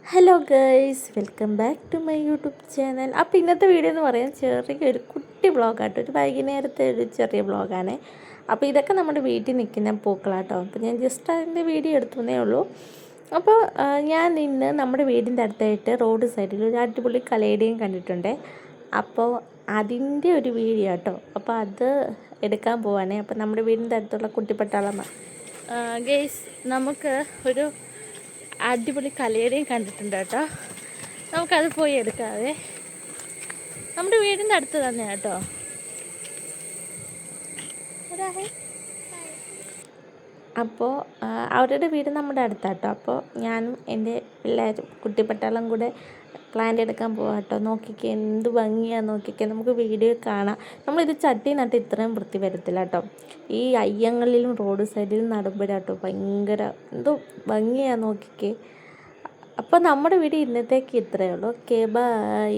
Hello guys, welcome back to my YouTube channel. അപ്പോൾ ഇന്നത്തെ video എന്ന് പറയാൻ ചെറിയൊരു കുട്ടി വ്ളോഗാട്ടോ, ഒരു വൈകുന്നേരത്തെ ഒരു ചെറിയ വ്ളോഗാണ്. അപ്പോൾ ഇതൊക്കെ നമ്മുടെ വീട്ടിൽ നിൽക്കുന്ന പൂക്കളാട്ടോ. അപ്പോൾ ഞാൻ ജസ്റ്റ് അതിൻ്റെ വീഡിയോ എടുത്തതേ ഉള്ളൂ. അപ്പോൾ ഞാൻ ഇന്ന് നമ്മുടെ വീടിൻ്റെ അടുത്തായിട്ട് റോഡ് സൈഡിൽ ഒരു അടിപൊളി കലേഡിയം കണ്ടിട്ടുണ്ട്. അപ്പോൾ അതിൻ്റെ ഒരു വീഡിയോ കേട്ടോ. അപ്പോൾ അത് എടുക്കാൻ പോവാണേ. അപ്പോൾ നമ്മുടെ വീടിൻ്റെ അടുത്തുള്ള കുട്ടിപ്പട്ടാളമാണ് ഗൈസ്. നമുക്ക് ഒരു അടിപൊളി കലേഡിയം കണ്ടിട്ടുണ്ട് കേട്ടോ. നമുക്കത് പോയി എടുക്കാവേ. നമ്മുടെ വീടിൻ്റെ അടുത്ത് തന്നെ കേട്ടോ. അപ്പോൾ അവരുടെ വീട് നമ്മുടെ അടുത്താട്ടോ. അപ്പോൾ ഞാനും എൻ്റെ പിള്ളേരും കുട്ടിപ്പട്ടാളം കൂടെ പ്ലാന്റ് എടുക്കാൻ പോകാം കേട്ടോ. നോക്കിക്കേ, എന്ത് ഭംഗിയാണ് നോക്കിക്കേ. നമുക്ക് വീഡിയോ കാണാം. നമ്മളിത് ചട്ടി നട്ട് ഇത്രയും വൃത്തി വരത്തില്ല കേട്ടോ. ഈ അയ്യങ്ങളിലും റോഡ് സൈഡിലും നടുമ്പോഴാട്ടോ ഭയങ്കര എന്തോ ഭംഗിയാണ് നോക്കിക്കേ. അപ്പോൾ നമ്മുടെ വീഡിയോ ഇന്നത്തേക്ക് ഇത്രയേ ഉള്ളൂ. Okay, by.